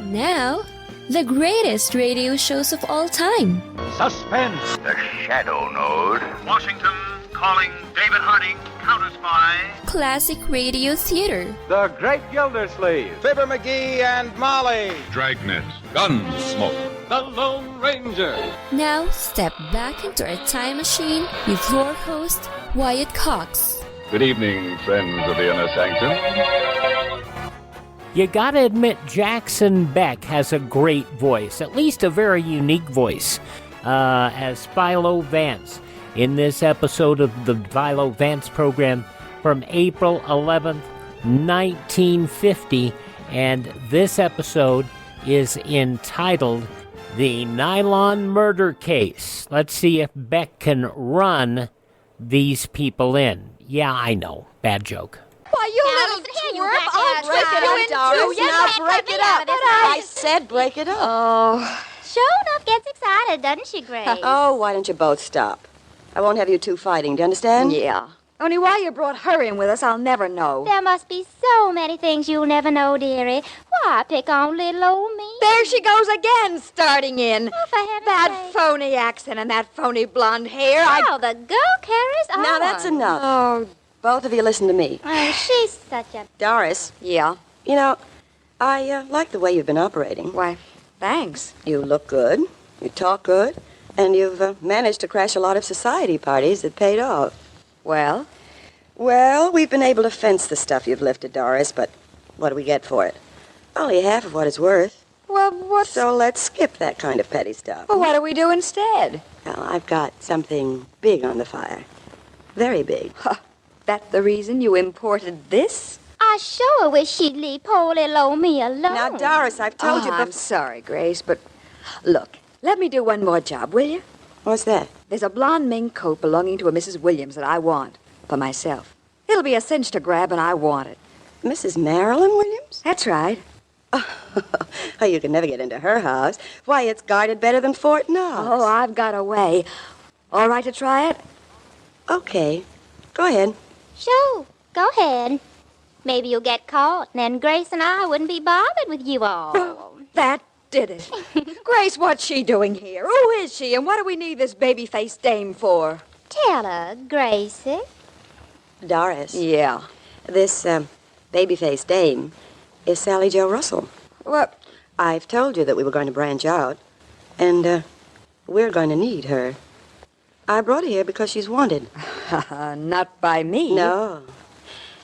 Now, the greatest radio shows of all time. Suspense. The Shadow Node. Washington calling David Harding, counter-spy. Classic radio theater. The Great Gildersleeve. Fibber McGee and Molly. Dragnet. Gunsmoke. The Lone Ranger. Now, step back into our time machine with your host, Wyatt Cox. Good evening, friends of the Inner Sanctum. You gotta admit, Jackson Beck has a great voice, at least a very unique voice, as Philo Vance in this episode of the Philo Vance program from April 11th, 1950, and this episode is entitled The Nylon Murder Case. Let's see if Beck can run these people in. Yeah, I know. Bad joke. Why, you little twerp, I'll break it up, Doris. Now break it up. I said break it up. Oh. Sure enough gets excited, doesn't she, Grace? Oh, why don't you both stop? I won't have you two fighting, do you understand? Yeah. Only why you brought her in with us, I'll never know. There must be so many things you'll never know, dearie. Why pick on little old me? There she goes again, starting in. Oh, for heaven's that sake. phony accent and that phony blonde hair. Oh, the girl carries on. Now, that's enough. Oh, Both of you listen to me. Oh, she's such a... Doris, yeah. you know, I like the way you've been operating. Why, thanks. You look good, you talk good, and you've managed to crash a lot of society parties that paid off. Well? Well, we've been able to fence the stuff you've lifted, Doris, but what do we get for it? Only half of what it's worth. Well, what's... So let's skip that kind of petty stuff. Well, what do we do instead? Well, I've got something big on the fire. Very big. Huh. That the reason you imported this? I sure wish she'd leave poor little old me alone. Now, Doris, I've told you I'm sorry, Grace, but look, let me do one more job, will you? What's that? There's a blonde mink coat belonging to a Mrs. Williams that I want for myself. It'll be a cinch to grab, and I want it. Mrs. Marilyn Williams? That's right. Oh, you can never get into her house. Why, it's guarded better than Fort Knox. Oh, I've got a way. All right to try it? Okay. Go ahead. Sure, go ahead. Maybe you'll get caught, and then Grace and I wouldn't be bothered with you all. That did it. Grace, what's she doing here? Who is she, and what do we need this baby-faced dame for? Tell her, Gracie. Doris. Yeah. This, baby-faced dame is Sally Jo Russell. What? I've told you that we were going to branch out, and, we're going to need her. I brought her here because she's wanted. Not by me. No.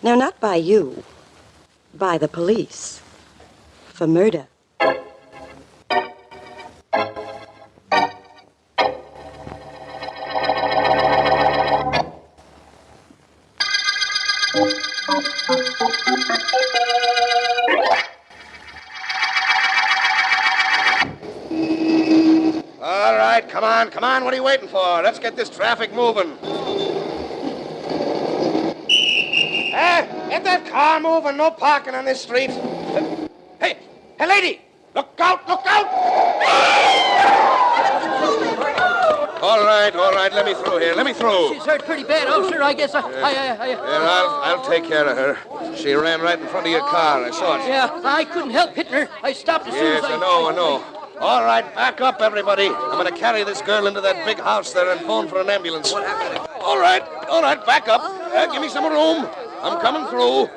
No, not by you. By the police. For murder. All right, come on. What are you waiting for? Let's get this traffic moving. Get that car moving. No parking on this street. Hey, lady! Look out! All right, let me through here. She's hurt pretty bad, officer. I guess I'll take care of her. She ran right in front of your car. I saw it. Yeah, I couldn't help hitting her. I stopped as soon Yes, as I know. All right, back up, everybody. I'm going to carry this girl into that big house there and phone for an ambulance. All right, back up. Give me some room. I'm coming through.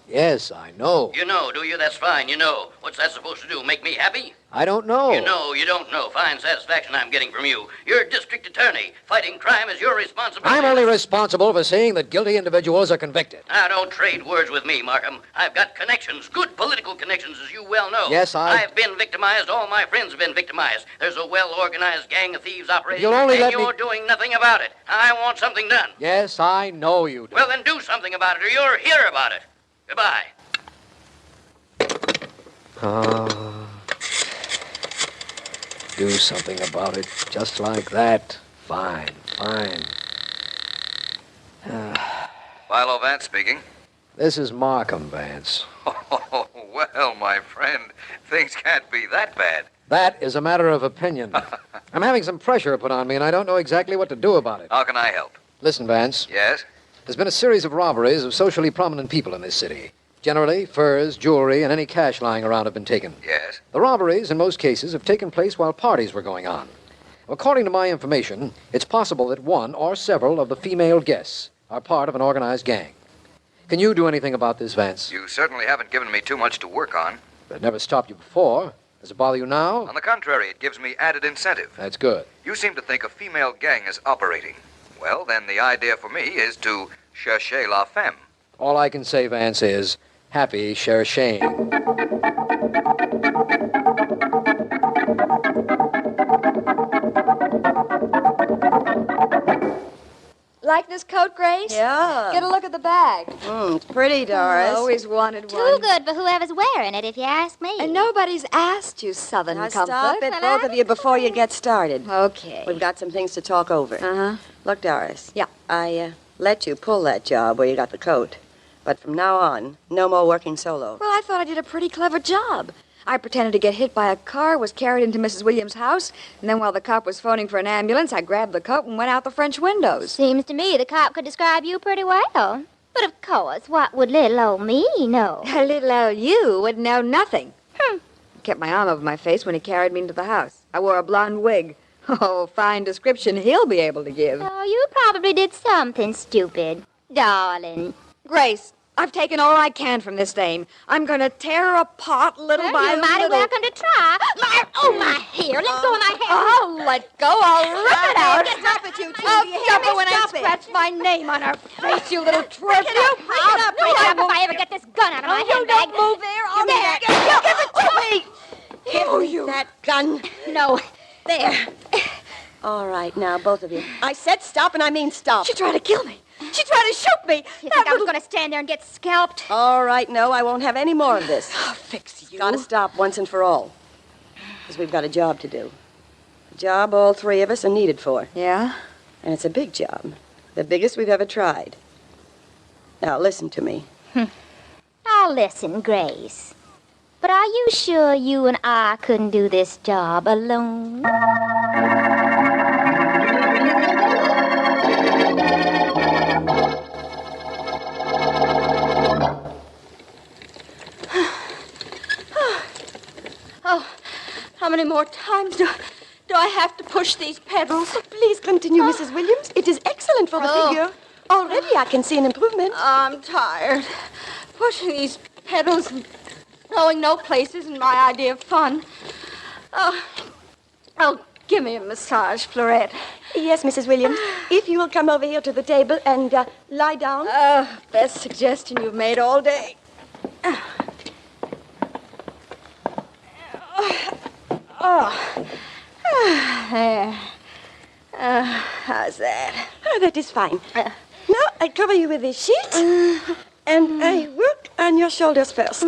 Yes, I know. You know, do you? That's fine, you know. What's that supposed to do, make me happy? I don't know. You know, you don't know. Fine satisfaction I'm getting from you. You're district attorney. Fighting crime is your responsibility. I'm only responsible for seeing that guilty individuals are convicted. Now, don't trade words with me, Markham. I've got connections, good political connections, as you well know. Yes, I've been victimized. All my friends have been victimized. There's a well-organized gang of thieves operating, You'll only and let me- you're doing nothing about it. I want something done. Yes, I know you do. Well, then do something about it, or you'll hear about it. Goodbye. Do something about it. Just like that. Fine. Philo Vance speaking. This is Markham Vance. Oh, well, my friend, things can't be that bad. That is a matter of opinion. I'm having some pressure put on me, and I don't know exactly what to do about it. How can I help? Listen, Vance. Yes? There's been a series of robberies of socially prominent people in this city. Generally, furs, jewelry, and any cash lying around have been taken. Yes? The robberies, in most cases, have taken place while parties were going on. According to my information, it's possible that one or several of the female guests are part of an organized gang. Can you do anything about this, Vance? You certainly haven't given me too much to work on. But it never stopped you before. Does it bother you now? On the contrary, it gives me added incentive. That's good. You seem to think a female gang is operating. Well, then the idea for me is to chercher la femme. All I can say, Vance, is happy cherching. Like this coat, Grace? Yeah. Get a look at the bag. It's pretty, Doris. I always wanted Too one. good for whoever's wearing it, if you ask me. And nobody's asked you, Southern Now Comfort. stop it, both of you, before you get started. Okay. We've got some things to talk over. Uh-huh. Look, Doris. Yeah. I let you pull that job where you got the coat. But from now on, no more working solo. Well, I thought I did a pretty clever job. I pretended to get hit by a car, was carried into Mrs. Williams' house, and then while the cop was phoning for an ambulance, I grabbed the coat and went out the French windows. Seems to me the cop could describe you pretty well. But of course, what would little old me know? Little old you would know nothing. I kept my arm over my face when he carried me into the house. I wore a blonde wig. Oh, fine description he'll be able to give. Oh, you probably did something stupid. Darling. Grace, I've taken all I can from this dame. I'm going to tear her apart little Well, by you're mighty little. welcome to try. My hair. Let go of my hair. I'll let go. I'll rip it out. Stop it, you two. I'll Do you hear stop me? it when I Stop it. scratch my name on her face, you little twerp. Pick it up. If I ever get this gun out of my You handbag. don't move there. I'll Give it to me. Give me that gun. No. There. All right, now, both of you. I said stop, and I mean stop. She tried to kill me. She tried to shoot me. You think I was going to stand there and get scalped? All right, no, I won't have any more of this. I'll fix you. Gotta stop once and for all. Because we've got a job to do. A job all three of us are needed for. Yeah? And it's a big job. The biggest we've ever tried. Now, listen to me. I'll listen, Grace. But are you sure you and I couldn't do this job alone? Oh, how many more times do I have to push these pedals? Oh, please continue, Mrs. Williams. It is excellent for the figure. Already I can see an improvement. I'm tired. Pushing these pedals and going no place isn't my idea of fun. Oh, give me a massage, Florette. Yes, Mrs. Williams. If you will come over here to the table and lie down. Best suggestion you've made all day. There. How's that? Oh, that is fine. Now I cover you with this sheet, and I work on your shoulders first.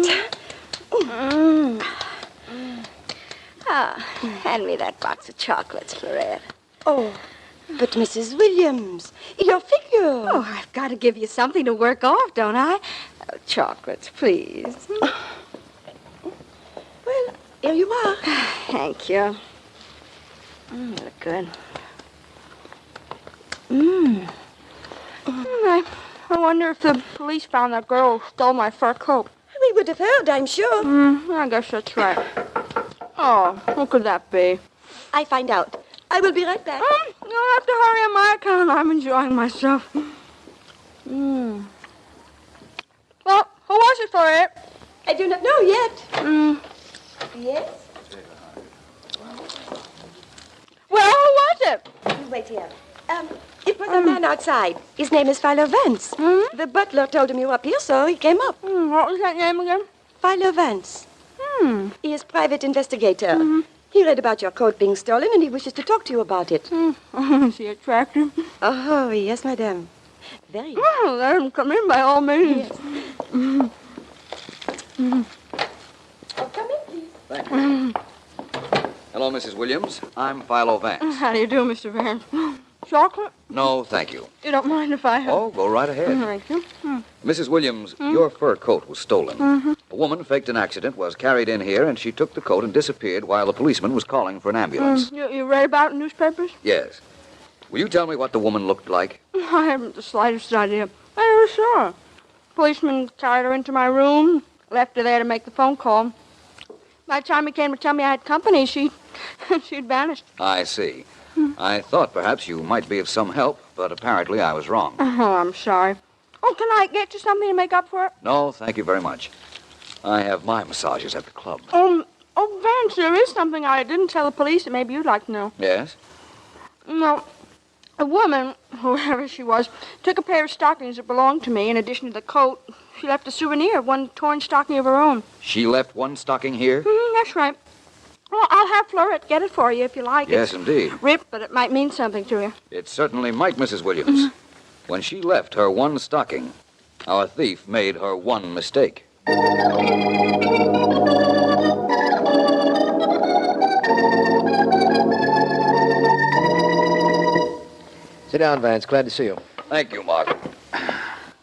Hand me that box of chocolates, Florette. Oh, but Mrs. Williams, your figure. Oh, I've got to give you something to work off, don't I? Oh, chocolates, please. Well, here you are. Thank you. Look good. I wonder if the police found that girl who stole my fur coat. We would have heard, I'm sure. I guess that's right. Oh, what could that be? I find out. I will be right back. You'll have to hurry on my account. I'm enjoying myself. Well, who was it for it? I do not know yet. Yes? Well, who was it? Wait here. It was a man outside. His name is Philo Vance. The butler told him you were up here, so he came up. What was that name again? Philo Vance. He is private investigator. He read about your coat being stolen, and he wishes to talk to you about it. Is he attractive? Oh, yes, madame. Very. Well, let him come in by all means. Yes. Oh, come in, please. Thank you. Hello, Mrs. Williams. I'm Philo Vance. How do you do, Mr. Vance? Chocolate? No, thank you. You don't mind if I have... Oh, go right ahead. Thank you. Mrs. Williams, your fur coat was stolen. A woman faked an accident, was carried in here, and she took the coat and disappeared while the policeman was calling for an ambulance. You read about it in newspapers? Yes. Will you tell me what the woman looked like? I haven't the slightest idea. Oh, sure. Policeman carried her into my room, left her there to make the phone call. By the time he came to tell me I had company, she'd vanished. I see. I thought perhaps you might be of some help, but apparently I was wrong. Oh, I'm sorry. Oh, can I get you something to make up for it? No, thank you very much. I have my massages at the club. Oh, Vance, there is something I didn't tell the police that maybe you'd like to know. Yes? No, a woman, whoever she was, took a pair of stockings that belonged to me. In addition to the coat, she left a souvenir of one torn stocking of her own. She left one stocking here? That's right. Well, I'll have Florette get it for you if you like. Yes, it's indeed. Ripped, but it might mean something to you. It certainly might, Mrs. Williams. When she left her one stocking, our thief made her one mistake. Sit down, Vance. Glad to see you. Thank you, Mark.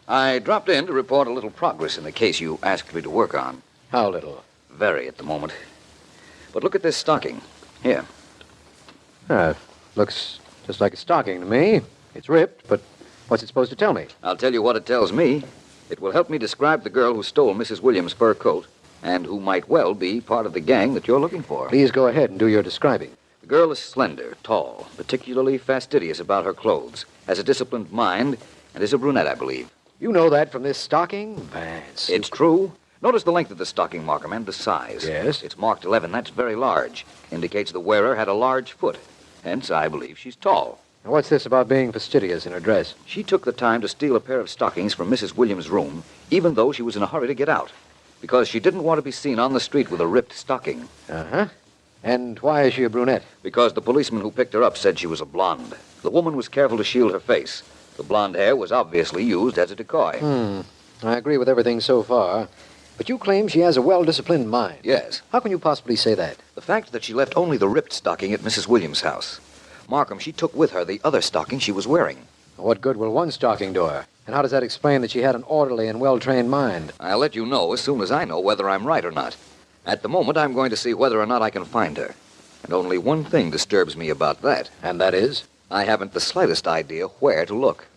I dropped in to report a little progress in the case you asked me to work on. How little? Very at the moment. But look at this stocking. Here. Looks just like a stocking to me. It's ripped, but what's it supposed to tell me? I'll tell you what it tells me. It will help me describe the girl who stole Mrs. Williams' fur coat and who might well be part of the gang that you're looking for. Please go ahead and do your describing. The girl is slender, tall, particularly fastidious about her clothes, has a disciplined mind, and is a brunette, I believe. You know that from this stocking, Vance? It's true. Notice the length of the stocking, Markham, and the size. Yes? It's marked 11. That's very large. Indicates the wearer had a large foot. Hence, I believe she's tall. Now, what's this about being fastidious in her dress? She took the time to steal a pair of stockings from Mrs. Williams' room, even though she was in a hurry to get out, because she didn't want to be seen on the street with a ripped stocking. Uh-huh. And why is she a brunette? Because the policeman who picked her up said she was a blonde. The woman was careful to shield her face. The blonde hair was obviously used as a decoy. I agree with everything so far. But you claim she has a well-disciplined mind. Yes. How can you possibly say that? The fact that she left only the ripped stocking at Mrs. Williams' house. Markham, she took with her the other stocking she was wearing. What good will one stocking do her? And how does that explain that she had an orderly and well-trained mind? I'll let you know as soon as I know whether I'm right or not. At the moment, I'm going to see whether or not I can find her. And only one thing disturbs me about that. And that is? I haven't the slightest idea where to look.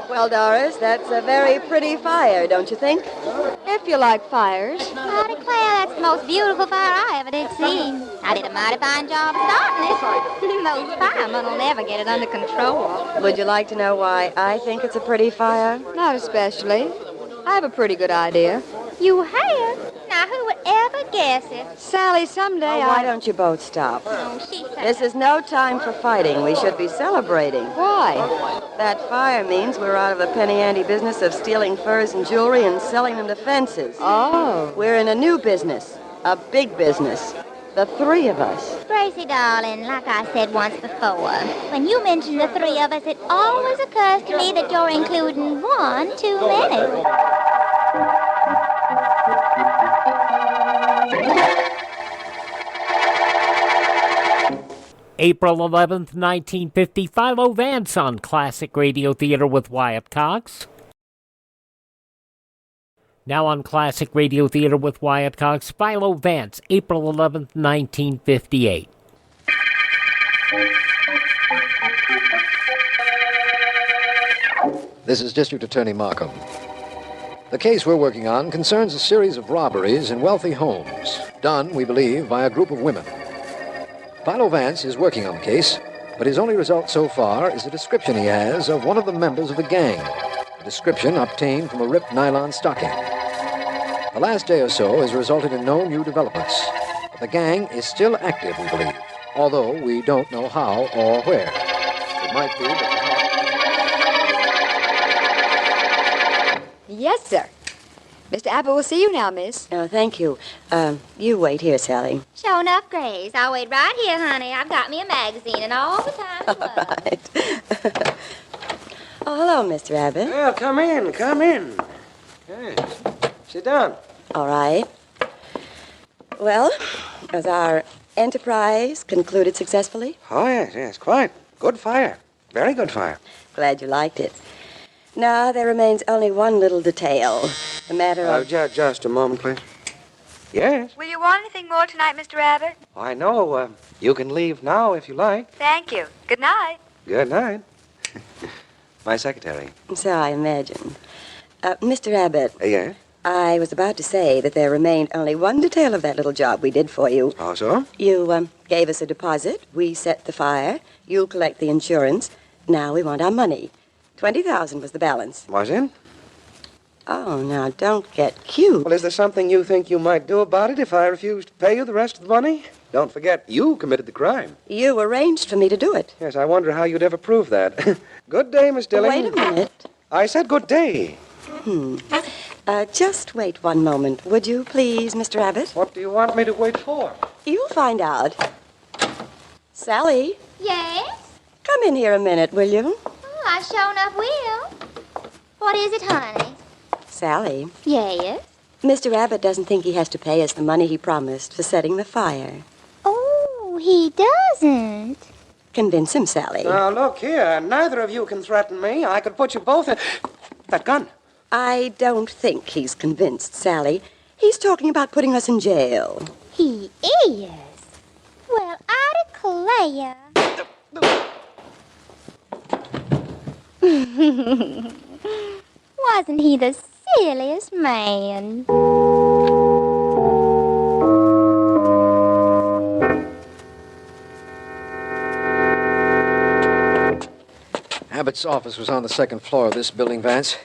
Well, Doris, that's a very pretty fire, don't you think? If you like fires. I declare that's the most beautiful fire I ever did see. I did a mighty fine job of starting it. Those firemen will never get it under control. Would you like to know why I think it's a pretty fire? Not especially. I have a pretty good idea. You have? Now, who would ever guess it? Sally, someday Why don't you both stop? Oh, she said This is no time for fighting. We should be celebrating. Why? That fire means we're out of the penny-ante business of stealing furs and jewelry and selling them to fences. Oh. We're in a new business, a big business. The three of us. Gracie, darling, like I said once before, when you mention the three of us, it always occurs to me that you're including one too many. April 11th, 1950, Philo Vance on Classic Radio Theater with Wyatt Cox. Now on Classic Radio Theater with Wyatt Cox, Philo Vance, April 11th, 1958. This is District Attorney Markham. The case we're working on concerns a series of robberies in wealthy homes, done, we believe, by a group of women. Philo Vance is working on the case, but his only result so far is a description he has of one of the members of the gang, a description obtained from a ripped nylon stocking. The last day or so has resulted in no new developments, but the gang is still active, we believe, although we don't know how or where. It might be that... Yes, sir. Mr. Abbott will see you now, miss. Oh, thank you. You wait here, Sally. Sure enough, Grace. I'll wait right here, honey. I've got me a magazine and all the time to look. Right. Oh, hello, Mr. Abbott. Well, come in, come in. Yes. Sit down. All right. Well, has our enterprise concluded successfully? Oh, yes, quite. Good fire. Very good fire. Glad you liked it. Now, there remains only one little detail. The matter of... Just a moment, please. Yes? Will you want anything more tonight, Mr. Abbott? I know. You can leave now if you like. Thank you. Good night. Good night. My secretary. So I imagine. Mr. Abbott. Yes? I was about to say that there remained only one detail of that little job we did for you. Oh, so? You gave us a deposit. We set the fire. You'll collect the insurance. Now we want our money. $20,000 was the balance. Was it? Oh, now don't get cute. Well, is there something you think you might do about it if I refuse to pay you the rest of the money? Don't forget, you committed the crime. You arranged for me to do it. Yes, I wonder how you'd ever prove that. Good day, Miss Dilling. Wait a minute. I said good day. Just wait one moment, would you, please, Mr. Abbott? What do you want me to wait for? You'll find out. Sally, Yes? come in here a minute, will you? Oh, I sure enough will. What is it, honey? Sally, Yes? Mr. Abbott doesn't think he has to pay us the money he promised for setting the fire. Oh, he doesn't. Convince him, Sally. Now, look here. Neither of you can threaten me. I could put you both in... That gun. I don't think he's convinced, Sally. He's talking about putting us in jail. He is. Well, I declare. Wasn't he the silliest man? Abbott's office was on the second floor of this building, Vance.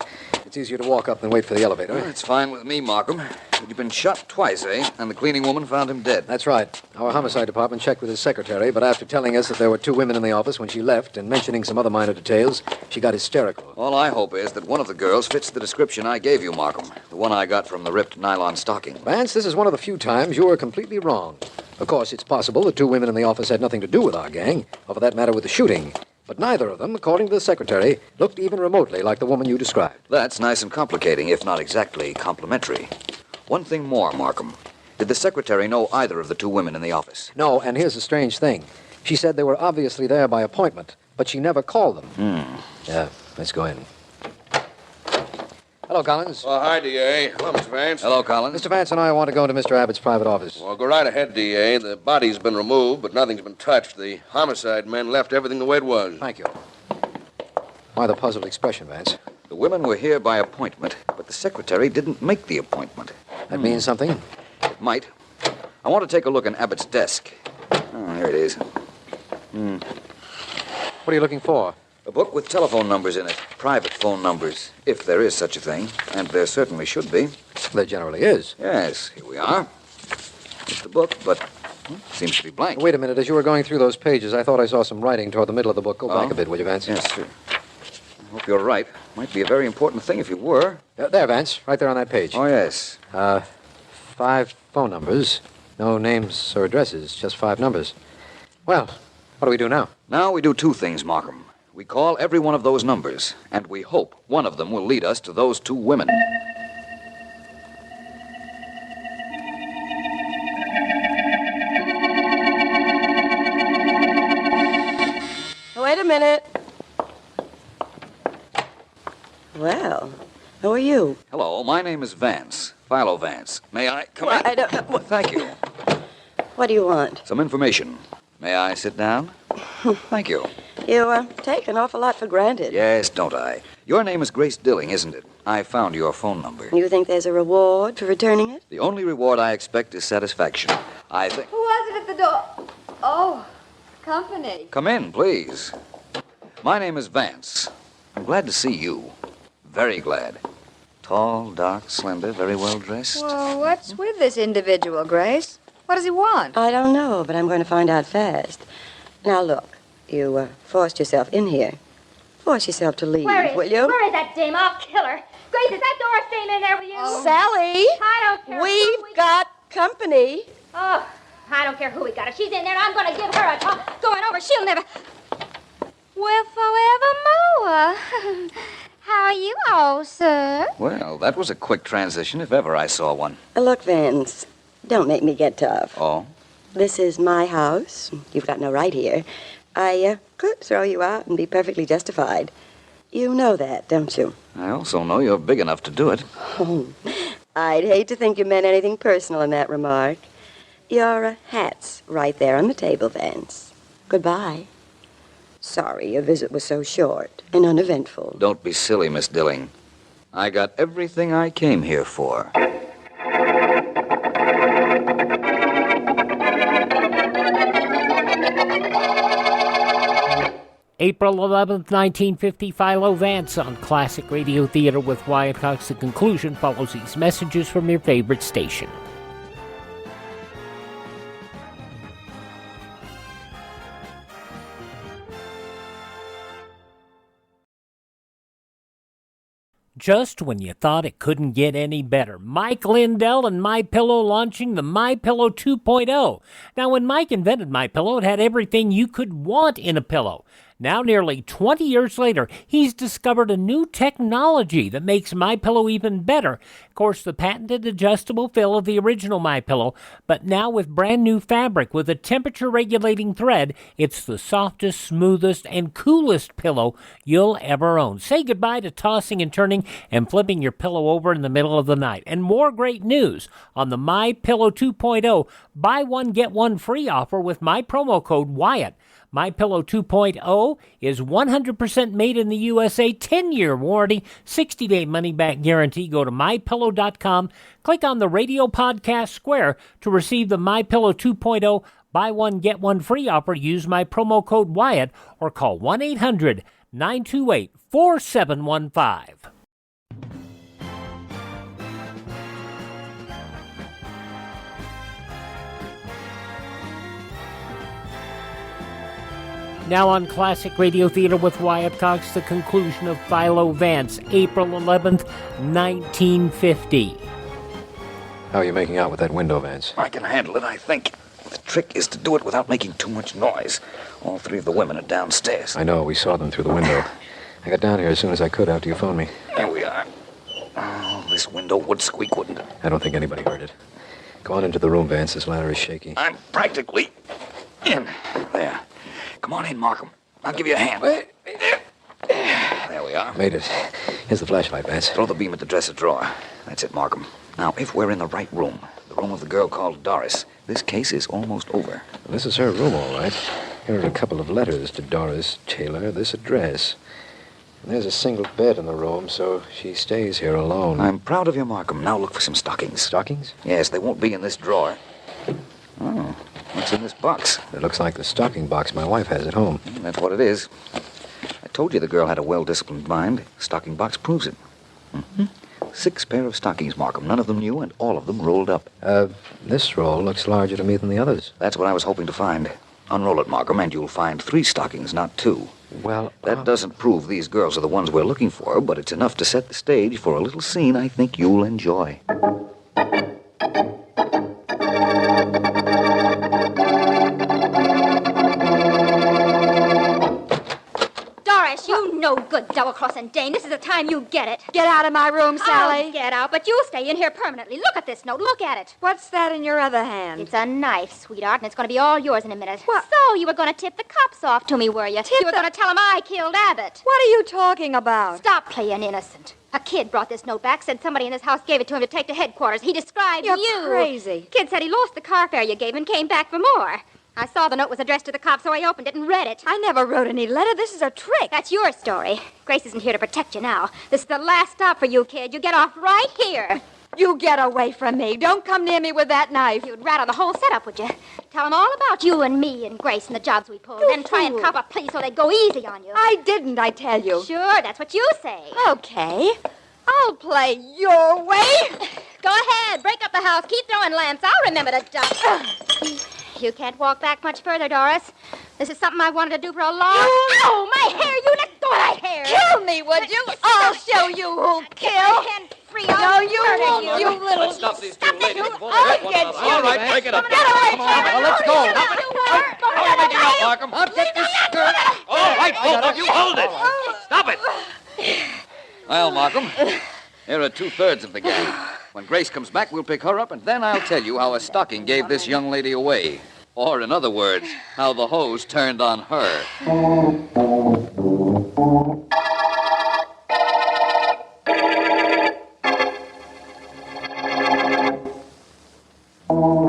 It's easier to walk up than wait for the elevator. Well, it's fine with me, Markham. You've been shot twice, eh? And the cleaning woman found him dead. That's right. Our homicide department checked with his secretary, but after telling us that there were 2 women in the office when she left and mentioning some other minor details, she got hysterical. All I hope is that one of the girls fits the description I gave you, Markham. The one I got from the ripped nylon stocking. Vance, this is one of the few times you were completely wrong. Of course, it's possible the 2 women in the office had nothing to do with our gang, or for that matter with the shooting. But neither of them, according to the secretary, looked even remotely like the woman you described. That's nice and complicating, if not exactly complimentary. One thing more, Markham. Did the secretary know either of the 2 women in the office? No, and here's the strange thing. She said they were obviously there by appointment, but she never called them. Yeah, let's go in. Hello, Collins. Oh, hi, D.A. Hello, Mr. Vance. Hello, Collins. Mr. Vance and I want to go into Mr. Abbott's private office. Well, go right ahead, D.A. The body's been removed, but nothing's been touched. The homicide men left everything the way it was. Thank you. Why the puzzled expression, Vance? The women were here by appointment, but the secretary didn't make the appointment. That means something? It might. I want to take a look in Abbott's desk. Oh, here it is. What are you looking for? A book with telephone numbers in it. Private phone numbers, if there is such a thing. And there certainly should be. There generally is. Yes, here we are. It's the book, but seems to be blank. Wait a minute. As you were going through those pages, I thought I saw some writing toward the middle of the book. Go back a bit, will you, Vance? Yes, sir. I hope you're right. Might be a very important thing if you were. There, Vance. Right there on that page. Oh, yes. 5 phone numbers. No names or addresses, just 5 numbers. Well, what do we do now? Now we do 2 things, Markham. We call every one of those numbers, and we hope one of them will lead us to those 2 women. Wait a minute. Well, who are you? Hello, my name is Vance. Philo Vance. May I come in? I don't know. Thank you. What do you want? Some information. May I sit down? Thank you. You take an awful lot for granted. Yes, don't I? Your name is Grace Dilling, isn't it? I found your phone number. You think there's a reward for returning it? The only reward I expect is satisfaction. I think... Who was it at the door? Oh, company. Come in, please. My name is Vance. I'm glad to see you. Very glad. Tall, dark, slender, very well dressed. Well, what's with this individual, Grace? What does he want? I don't know, but I'm going to find out fast. Now, look. You forced yourself in here. Force yourself to leave, will you? Where is that dame? I'll kill her. Grace, is that Doris dame in there with you? Sally! I don't care. We've got company. Oh, I don't care who we got. If she's in there, I'm going to give her a talk. Going over, she'll never... Well, forevermore. How are you all, sir? Well, that was a quick transition, if ever I saw one. Look, Vance, don't make me get tough. Oh? This is my house. You've got no right here. I could throw you out and be perfectly justified. You know that, don't you? I also know you're big enough to do it. Oh, I'd hate to think you meant anything personal in that remark. Your hat's right there on the table, Vance. Goodbye. Sorry your visit was so short and uneventful. Don't be silly, Miss Dilling. I got everything I came here for. April 11th, 1950, Philo Vance on Classic Radio Theater with Wyatt Cox. The conclusion follows these messages from your favorite station. Just when you thought it couldn't get any better, Mike Lindell and MyPillow launching the MyPillow 2.0. Now, when Mike invented MyPillow, it had everything you could want in a pillow. Now, nearly 20 years later, he's discovered a new technology that makes MyPillow even better. Of course, the patented adjustable fill of the original MyPillow, but now with brand new fabric with a temperature-regulating thread, it's the softest, smoothest, and coolest pillow you'll ever own. Say goodbye to tossing and turning and flipping your pillow over in the middle of the night. And more great news on the MyPillow 2.0 buy one, get one free offer with my promo code Wyatt. MyPillow 2.0 is 100% made in the USA, 10-year warranty, 60-day money-back guarantee. Go to MyPillow.com, click on the radio podcast square to receive the MyPillow 2.0 buy one, get one free offer. Use my promo code Wyatt or call 1-800-928-4715. Now on Classic Radio Theater with Wyatt Cox, the conclusion of Philo Vance, April 11th, 1950. How are you making out with that window, Vance? I can handle it, I think. The trick is to do it without making too much noise. All three of the women are downstairs. I know. We saw them through the window. I got down here as soon as I could after you phoned me. Here we are. Oh, this window would squeak, wouldn't it? I don't think anybody heard it. Go on into the room, Vance. This ladder is shaky. I'm practically in. There. Come on in, Markham. I'll give you a hand. There we are. Made it. Here's the flashlight, Vance. Throw the beam at the dresser drawer. That's it, Markham. Now, if we're in the right room, the room of the girl called Doris, this case is almost over. Well, this is her room, all right. Here are a couple of letters to Doris Taylor, this address. And there's a single bed in the room, so she stays here alone. I'm proud of you, Markham. Now look for some stockings. Stockings? Yes, they won't be in this drawer. Oh, what's in this box? It looks like the stocking box my wife has at home. That's what it is. I told you the girl had a well-disciplined mind. Stocking box proves it. 6 pair of stockings, Markham. None of them new, and all of them rolled up. This roll looks larger to me than the others. That's what I was hoping to find. Unroll it, Markham, and you'll find 3 stockings, not 2. Well, that doesn't prove these girls are the ones we're looking for, but it's enough to set the stage for a little scene I think you'll enjoy. You no good double-crossing dame. This is the time you get it. Get out of my room, Sally. I'll get out, but you'll stay in here permanently. Look at this note. Look at it. What's that in your other hand? It's a knife, sweetheart, and it's going to be all yours in a minute. What? So you were going to tip the cops off to me, were you? You were going to tell them I killed Abbott. What are you talking about? Stop playing innocent. A kid brought this note back, said somebody in this house gave it to him to take to headquarters. He described you. You're crazy. Kid said he lost the car fare you gave him and came back for more. I saw the note was addressed to the cops, so I opened it and read it. I never wrote any letter. This is a trick. That's your story. Grace isn't here to protect you now. This is the last stop for you, kid. You get off right here. You get away from me. Don't come near me with that knife. You'd rat on the whole setup, would you? Tell them all about you and me and Grace and the jobs we pulled. Then try and cop a plea so they'd go easy on you. I didn't, I tell you. Sure, that's what you say. Okay. I'll play your way. Go ahead. Break up the house. Keep throwing lamps. I'll remember to duck. You can't walk back much further, Doris. This is something I wanted to do for a long... Ow, my hair! You let go of my hair! Kill me, would you? I'll show you who'll kill. Free. No, you won't, you little... Let's stop these two ladies before they I'll hurt one get another. you. All right, break it up. Get away from me. Well, let's go. How are you making out, Markham? I'll get this skirt. All right, both of you, hold it. Stop it. Well, Markham, here are 2/3 of the gang. When Grace comes back, we'll pick her up, and then I'll tell you how a stocking gave this young lady away. Or, in other words, how the hose turned on her. To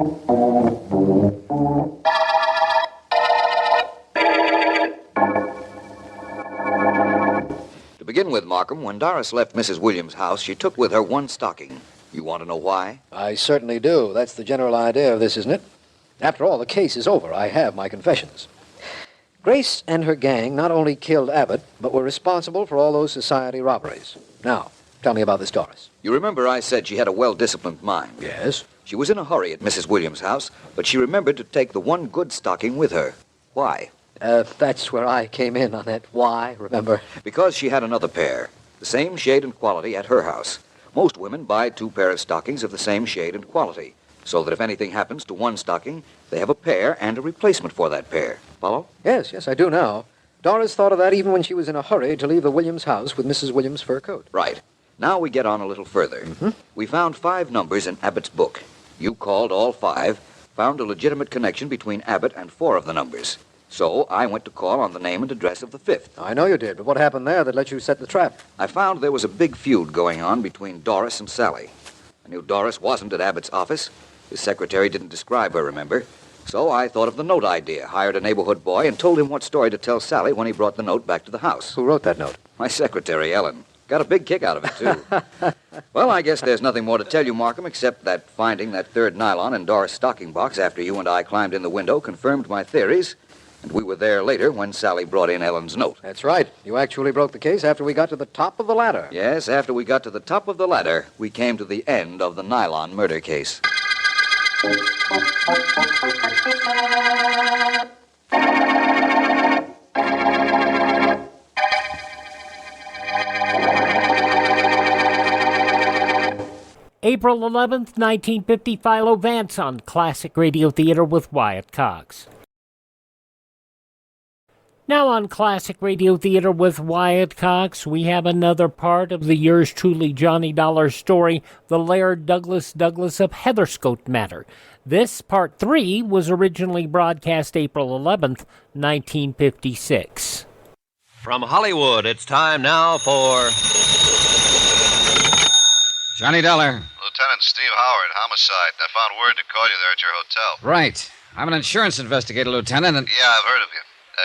begin with, Markham, when Doris left Mrs. Williams' house, she took with her one stocking. You want to know why? I certainly do. That's the general idea of this, isn't it? After all, the case is over. I have my confessions. Grace and her gang not only killed Abbott, but were responsible for all those society robberies. Now, tell me about this Doris. You remember I said she had a well-disciplined mind? Yes. She was in a hurry at Mrs. Williams' house, but she remembered to take the one good stocking with her. Why? That's where I came in on that why, remember? Because she had another pair, the same shade and quality at her house. Most women buy 2 pairs of stockings of the same shade and quality, so that if anything happens to one stocking, they have a pair and a replacement for that pair. Follow? Yes, I do now. Doris thought of that even when she was in a hurry to leave the Williams house with Mrs. Williams' fur coat. Right. Now we get on a little further. We found 5 numbers in Abbott's book. You called all 5, found a legitimate connection between Abbott and 4 of the numbers. So I went to call on the name and address of the 5th. I know you did, but what happened there that let you set the trap? I found there was a big feud going on between Doris and Sally. I knew Doris wasn't at Abbott's office. His secretary didn't describe her, remember? So I thought of the note idea, hired a neighborhood boy, and told him what story to tell Sally when he brought the note back to the house. Who wrote that note? My secretary, Ellen. Got a big kick out of it, too. Well, I guess there's nothing more to tell you, Markham, except that finding that 3rd nylon in Doris' stocking box after you and I climbed in the window confirmed my theories, and we were there later when Sally brought in Ellen's note. That's right. You actually broke the case after we got to the top of the ladder. Yes, after we got to the top of the ladder, we came to the end of the Nylon Murder Case. April 11th, 1950, Philo Vance on Classic Radio Theater with Wyatt Cox. Now on Classic Radio Theater with Wyatt Cox, we have another part of the yours truly Johnny Dollar story, the Laird Douglas of Heatherscote matter. This, part 3, was originally broadcast April 11th, 1956. From Hollywood, it's time now for Johnny Dollar. Lieutenant Steve Howard, homicide. I found word to call you there at your hotel. Right. I'm an insurance investigator, Lieutenant, and... Yeah, I've heard of you.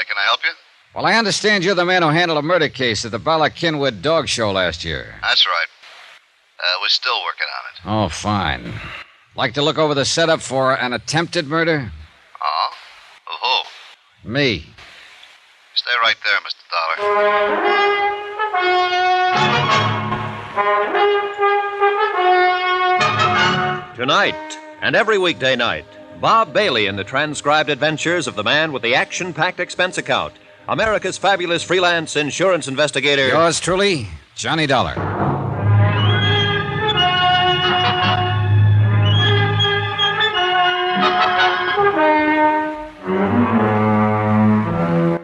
Can I help you? Well, I understand you're the man who handled a murder case at the Bala Kinwood dog show last year. That's right. We're still working on it. Oh, fine. Like to look over the setup for an attempted murder? Oh? Of who? Me. Stay right there, Mr. Dollar. Tonight and every weekday night, Bob Bailey in the transcribed adventures of the man with the action-packed expense account, America's fabulous freelance insurance investigator. Yours truly, Johnny Dollar.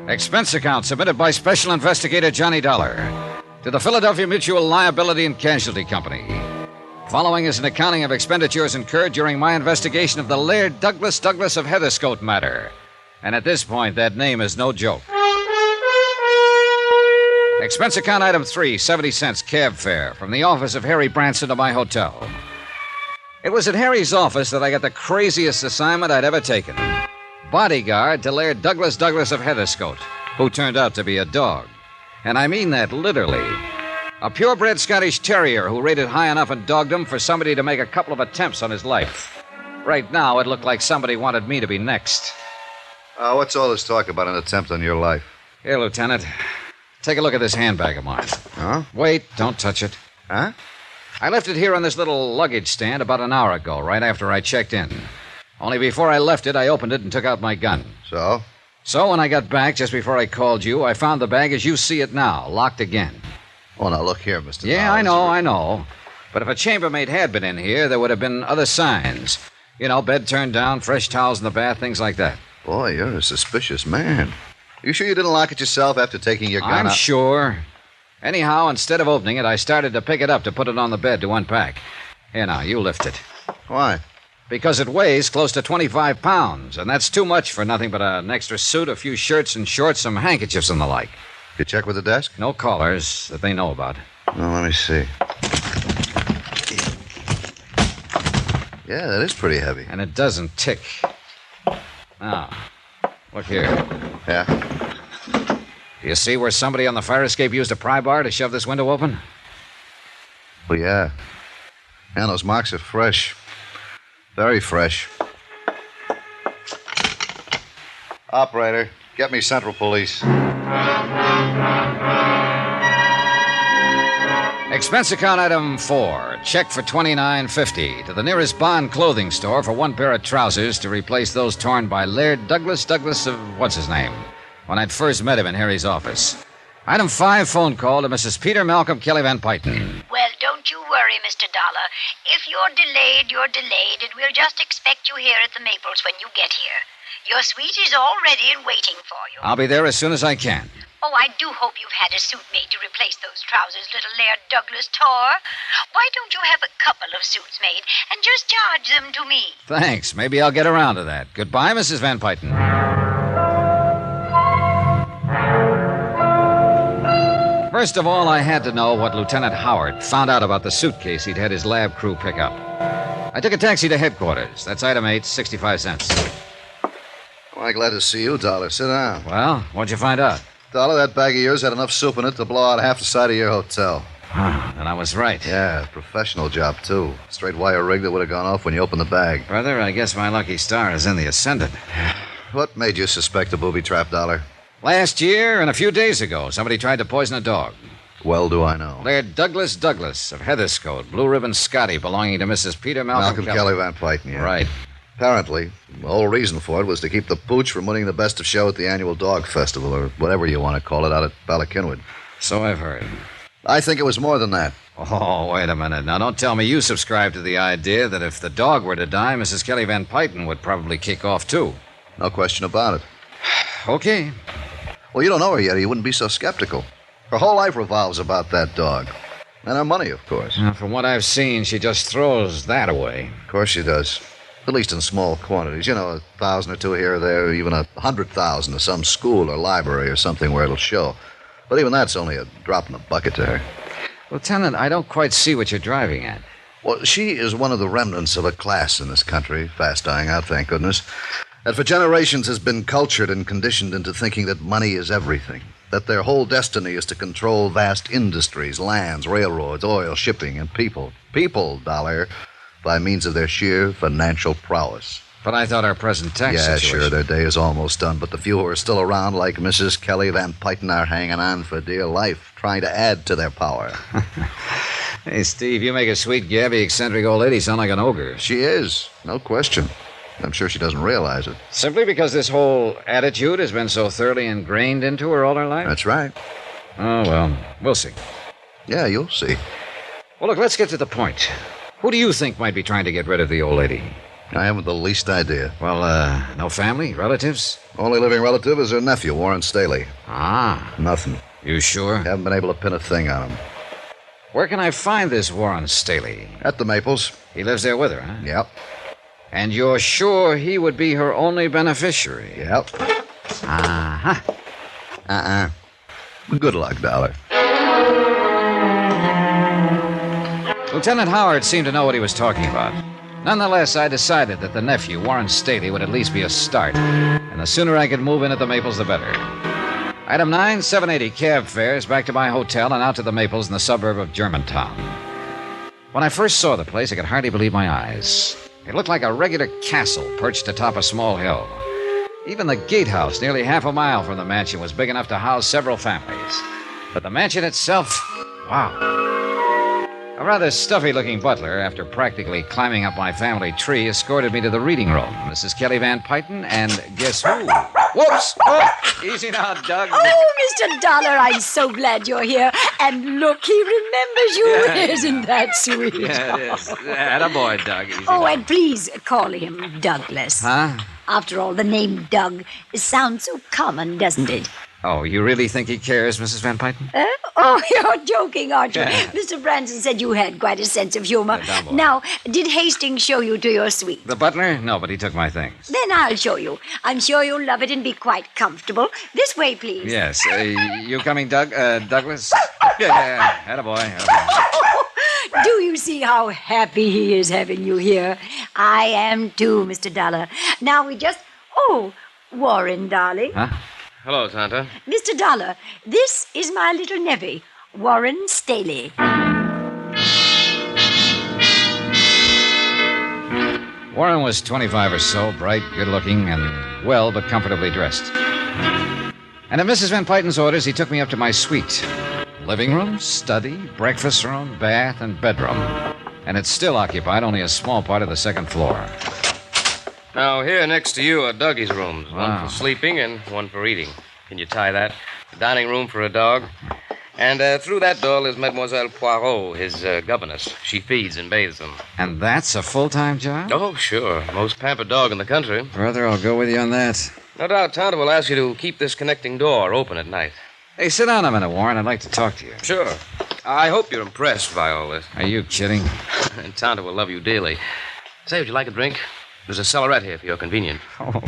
Expense account submitted by Special Investigator Johnny Dollar to the Philadelphia Mutual Liability and Casualty Company. Following is an accounting of expenditures incurred during my investigation of the Laird Douglas of Heatherscote matter. And at this point, that name is no joke. Expense account item 3, 70 cents cab fare from the office of Harry Branson to my hotel. It was at Harry's office that I got the craziest assignment I'd ever taken. Bodyguard to Laird Douglas of Heatherscote, who turned out to be a dog. And I mean that literally. A purebred Scottish terrier who rated high enough in dogdom for somebody to make a couple of attempts on his life. Right now, it looked like somebody wanted me to be next. What's all this talk about an attempt on your life? Here, Lieutenant. Take a look at this handbag of mine. Huh? Wait, don't touch it. Huh? I left it here on this little luggage stand about an hour ago, right after I checked in. Only before I left it, I opened it and took out my gun. So? So when I got back, just before I called you, I found the bag as you see it now, locked again. Oh, now look here, Mr. Yeah, Dollar. I know. But if a chambermaid had been in here, there would have been other signs. You know, bed turned down, fresh towels in the bath, things like that. Boy, you're a suspicious man. You sure you didn't lock it yourself after taking your gun I'm out? sure. Anyhow, instead of opening it, I started to pick it up to put it on the bed to unpack. Here now, you lift it. Why? Because it weighs close to 25 pounds, and that's too much for nothing but an extra suit, a few shirts and shorts, some handkerchiefs and the like. You check with the desk? No callers that they know about. Well, let me see. Yeah, that is pretty heavy. And it doesn't tick. Now, look here. Yeah? Do you see where somebody on the fire escape used a pry bar to shove this window open? Well, yeah. And those marks are fresh. Very fresh. Operator, get me Central Police. Expense account item 4. Check for $29.50 to the nearest Bond clothing store for one pair of trousers to replace those torn by Laird Douglas of what's his name when I'd first met him in Harry's office. Item 5, phone call to Mrs. Peter Malcolm Kelly Van Pyton. Well, don't you worry, Mr. Dollar. If you're delayed, and we'll just expect you here at the Maples when you get here. Your suite is all ready and waiting for you. I'll be there as soon as I can. Oh, I do hope you've had a suit made to replace those trousers little Laird Douglas tore. Why don't you have a couple of suits made and just charge them to me? Thanks. Maybe I'll get around to that. Goodbye, Mrs. Van Pyton. First of all, I had to know what Lieutenant Howard found out about the suitcase he'd had his lab crew pick up. I took a taxi to headquarters. That's item 8, 65 cents. Well, glad to see you, Dollar. Sit down. Well, what'd you find out? Dollar, that bag of yours had enough soup in it to blow out half the side of your hotel. And I was right. Yeah, professional job, too. Straight wire rig that would have gone off when you opened the bag. Brother, I guess my lucky star is in the ascendant. What made you suspect a booby trap, Dollar? Last year and a few days ago, somebody tried to poison a dog. Well do I know. Laird Douglas of Heatherscote, Blue Ribbon Scotty, belonging to Mrs. Peter Malcolm Kelly Van Pyton, yeah. Right. Apparently, the whole reason for it was to keep the pooch from winning the best of show at the annual dog festival, or whatever you want to call it, out at Ballackinwood. So I've heard. I think it was more than that. Oh, wait a minute. Now, don't tell me you subscribe to the idea that if the dog were to die, Mrs. Kelly Van Pyton would probably kick off, too. No question about it. Okay. Well, you don't know her yet, or you wouldn't be so skeptical. Her whole life revolves about that dog. And her money, of course. From what I've seen, she just throws that away. Of course she does. At least in small quantities. You know, 1,000 or 2 here or there, or even 100,000 to some school or library or something where it'll show. But even that's only a drop in the bucket to her. Lieutenant, I don't quite see what you're driving at. Well, she is one of the remnants of a class in this country, fast dying out, thank goodness, that for generations has been cultured and conditioned into thinking that money is everything, that their whole destiny is to control vast industries, lands, railroads, oil, shipping, and people. People, Dollar, by means of their sheer financial prowess. But I thought our present tax situation... Yeah, sure, their day is almost done, but the few who are still around, like Mrs. Kelly Van Pyton, are hanging on for dear life, trying to add to their power. Hey, Steve, you make a sweet, gabby, eccentric old lady sound like an ogre. She is, no question. I'm sure she doesn't realize it. Simply because this whole attitude has been so thoroughly ingrained into her all her life? That's right. Oh, well, we'll see. Yeah, you'll see. Well, look, let's get to the point. Who do you think might be trying to get rid of the old lady? I haven't the least idea. Well, no family, relatives? Only living relative is her nephew, Warren Staley. Ah. Nothing. You sure? Haven't been able to pin a thing on him. Where can I find this Warren Staley? At the Maples. He lives there with her, huh? Yep. And you're sure he would be her only beneficiary? Yep. Uh-huh. Good luck, Dollar. Lieutenant Howard seemed to know what he was talking about. Nonetheless, I decided that the nephew, Warren Staley, would at least be a start. And the sooner I could move in at the Maples, the better. Item 9, $7.80 cab fares back to my hotel and out to the Maples in the suburb of Germantown. When I first saw the place, I could hardly believe my eyes. It looked like a regular castle perched atop a small hill. Even the gatehouse, nearly half a mile from the mansion, was big enough to house several families. But the mansion itself, wow. A rather stuffy-looking butler, after practically climbing up my family tree, escorted me to the reading room. Mrs. Kelly Van Pyton, and guess who? Whoops! Oh, easy now, Doug. Oh, Mr. Dollar, I'm so glad you're here. And look, he remembers you. Yeah, Isn't that sweet? Yeah, it is. Attaboy, Doug. Easy Oh, now. and please call him Douglas. Huh? After all, the name Doug sounds so common, doesn't it? Oh, you really think he cares, Mrs. Van Pyton? Oh, you're joking, aren't you? Yeah. Mr. Branson said you had quite a sense of humor. dumb boy. Now, did Hastings show you to your suite? The butler? No, but he took my things. Then I'll show you. I'm sure you'll love it and be quite comfortable. This way, please. Yes. You coming, Douglas? Yeah, attaboy. Do you see how happy he is having you here? I am too, Mr. Dollar. Now we just... Oh, Warren, darling. Huh? Hello, Santa. Mr. Dollar, this is my little nevy, Warren Staley. Warren was 25 or so, bright, good-looking, and well but comfortably dressed. And at Mrs. Van Pyten's orders, he took me up to my suite. Living room, study, breakfast room, bath, and bedroom. And it still occupied only a small part of the second floor. Now, here next to you are Dougie's rooms. Wow. One for sleeping and one for eating. Can you tie that? The dining room for a dog. And through that door is Mademoiselle Poirot, his governess. She feeds and bathes them. And that's a full-time job? Oh, sure. Most pampered dog in the country. Brother, I'll go with you on that. No doubt Tonto will ask you to keep this connecting door open at night. Hey, sit down a minute, Warren. I'd like to talk to you. Sure. I hope you're impressed by all this. Are you kidding? And Tonto will love you dearly. Say, would you like a drink? There's a cellarette here for your convenience. Oh,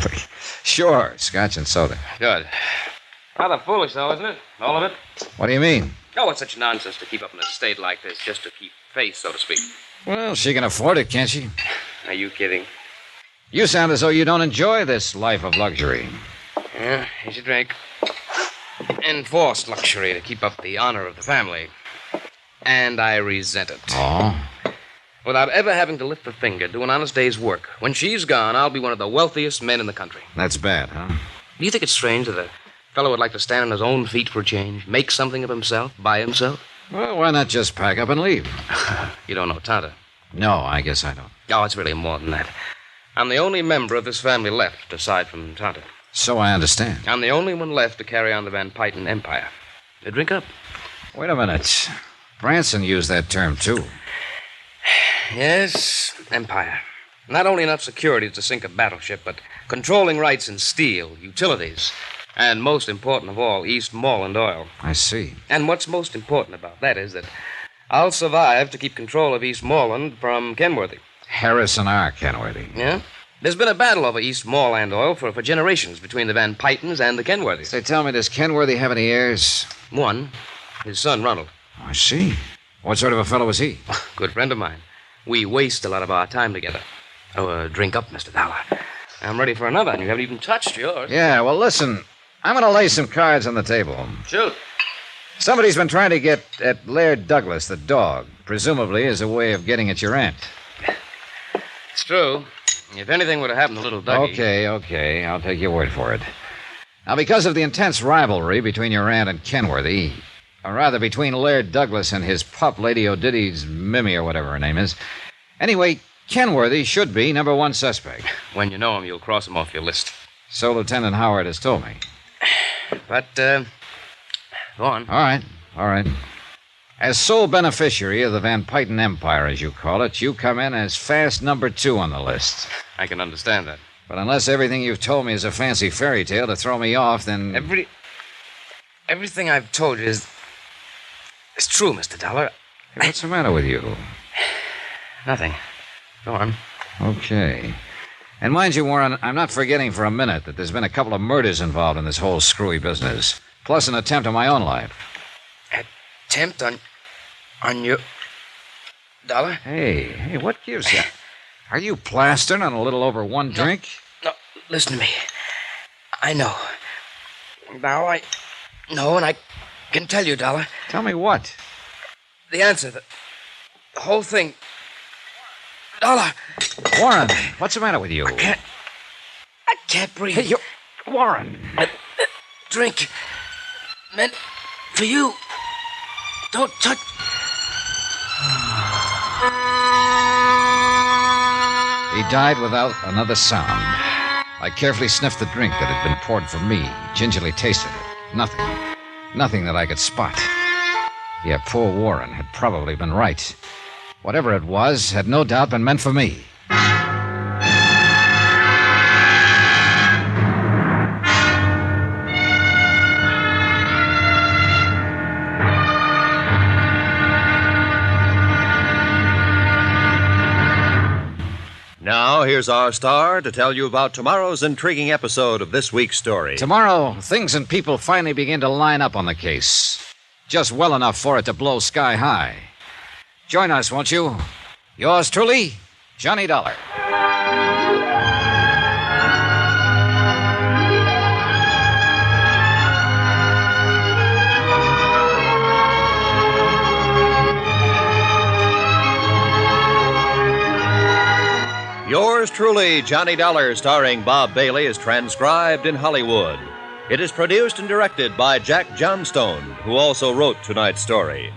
sure. Scotch and soda. Good. Rather foolish, though, isn't it? All of it? What do you mean? Oh, it's such nonsense to keep up in a state like this, just to keep face, so to speak. Well, she can afford it, can't she? Are you kidding? You sound as though you don't enjoy this life of luxury. Yeah, here's your drink. Enforced luxury to keep up the honor of the family. And I resent it. Oh? Without ever having to lift a finger, do an honest day's work. When she's gone, I'll be one of the wealthiest men in the country. That's bad, huh? Do you think it's strange that a fellow would like to stand on his own feet for a change, make something of himself, by himself? Well, why not just pack up and leave? You don't know Tonto. No, I guess I don't. Oh, it's really more than that. I'm the only member of this family left, aside from Tonto. So I understand. I'm the only one left to carry on the Van Pyten empire. Drink up. Wait a minute. Branson used that term, too. Yes, empire. Not only enough security to sink a battleship, but controlling rights in steel, utilities, and most important of all, Eastmoreland oil. I see. And what's most important about that is that I'll survive to keep control of Eastmoreland from Kenworthy. Harrison R. Kenworthy. Yeah? There's been a battle over Eastmoreland oil for generations between the Van Pytens and the Kenworthys. Say, tell me, does Kenworthy have any heirs? One. His son, Ronald. I see. What sort of a fellow was he? Good friend of mine. We waste a lot of our time together. Oh, drink up, Mr. Dollar. I'm ready for another, and you haven't even touched yours. Yeah, well, listen. I'm going to lay some cards on the table. Shoot. Somebody's been trying to get at Laird Douglas, the dog, presumably as a way of getting at your aunt. It's true. If anything would have happened to little Dougie... Okay. I'll take your word for it. Now, because of the intense rivalry between your aunt and Kenworthy, or rather between Laird Douglas and his pup, Lady O'Diddy's Mimi, or whatever her name is. Anyway, Kenworthy should be number one suspect. When you know him, you'll cross him off your list. So Lieutenant Howard has told me. But, go on. All right. As sole beneficiary of the Van Pyten Empire, as you call it, you come in as fast number 2 on the list. I can understand that. But unless everything you've told me is a fancy fairy tale to throw me off, then... Everything I've told you is true, Mr. Dollar. Hey, what's the matter with you? Nothing. Go on. Okay. And mind you, Warren, I'm not forgetting for a minute that there's been a couple of murders involved in this whole screwy business, plus an attempt on my own life. Attempt on your... Dollar? Hey, what gives you? Are you plastering on a little over one drink? No, listen to me. I know. Now I know, and I can tell you, Dollar. Tell me what? The answer, the whole thing. Dollar! Warren, what's the matter with you? I can't breathe. Hey, Warren. Drink. Meant for you. Don't touch... He died without another sound. I carefully sniffed the drink that had been poured for me, gingerly tasted it. Nothing that I could spot. Yeah, poor Warren had probably been right. Whatever it was had no doubt been meant for me. Now, here's our star to tell you about tomorrow's intriguing episode of this week's story. Tomorrow, things and people finally begin to line up on the case. Just well enough for it to blow sky high. Join us, won't you? Yours truly, Johnny Dollar. Yours truly, Johnny Dollar, starring Bob Bailey, is transcribed in Hollywood. It is produced and directed by Jack Johnstone, who also wrote tonight's story.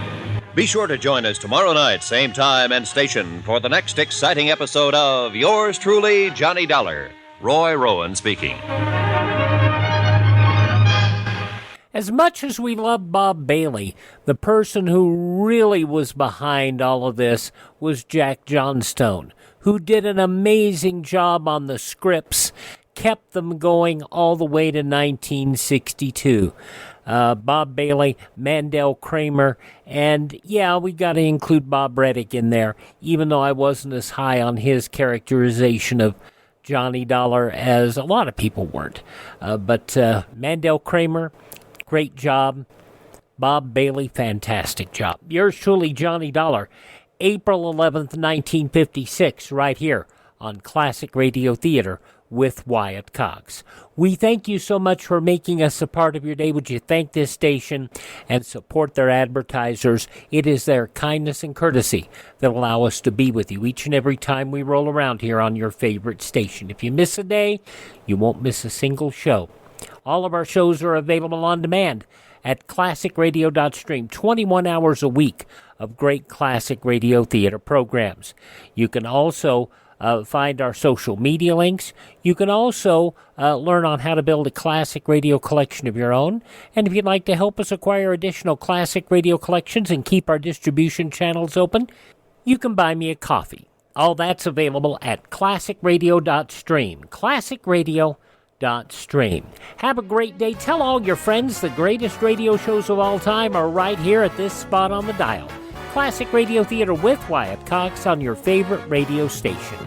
Be sure to join us tomorrow night, same time and station, for the next exciting episode of Yours truly, Johnny Dollar. Roy Rowan speaking. As much as we love Bob Bailey, the person who really was behind all of this was Jack Johnstone, who did an amazing job on the scripts, kept them going all the way to 1962. Bob Bailey, Mandel Kramer, and yeah, we got to include Bob Reddick in there, even though I wasn't as high on his characterization of Johnny Dollar as a lot of people weren't. But Mandel Kramer, great job. Bob Bailey, fantastic job. Yours truly, Johnny Dollar. April 11th, 1956, right here on Classic Radio Theater with Wyatt Cox. We thank you so much for making us a part of your day. Would you thank this station and support their advertisers? It is their kindness and courtesy that allow us to be with you each and every time we roll around here on your favorite station. If you miss a day, you won't miss a single show. All of our shows are available on demand at classicradio.stream, 21 hours a week of great classic radio theater programs. You can also find our social media links. You can also learn on how to build a classic radio collection of your own. And if you'd like to help us acquire additional classic radio collections and keep our distribution channels open, you can buy me a coffee. All that's available at classicradio.stream. Classicradio.stream. Have a great day. Tell all your friends the greatest radio shows of all time are right here at this spot on the dial. Classic Radio Theater with Wyatt Cox on your favorite radio station.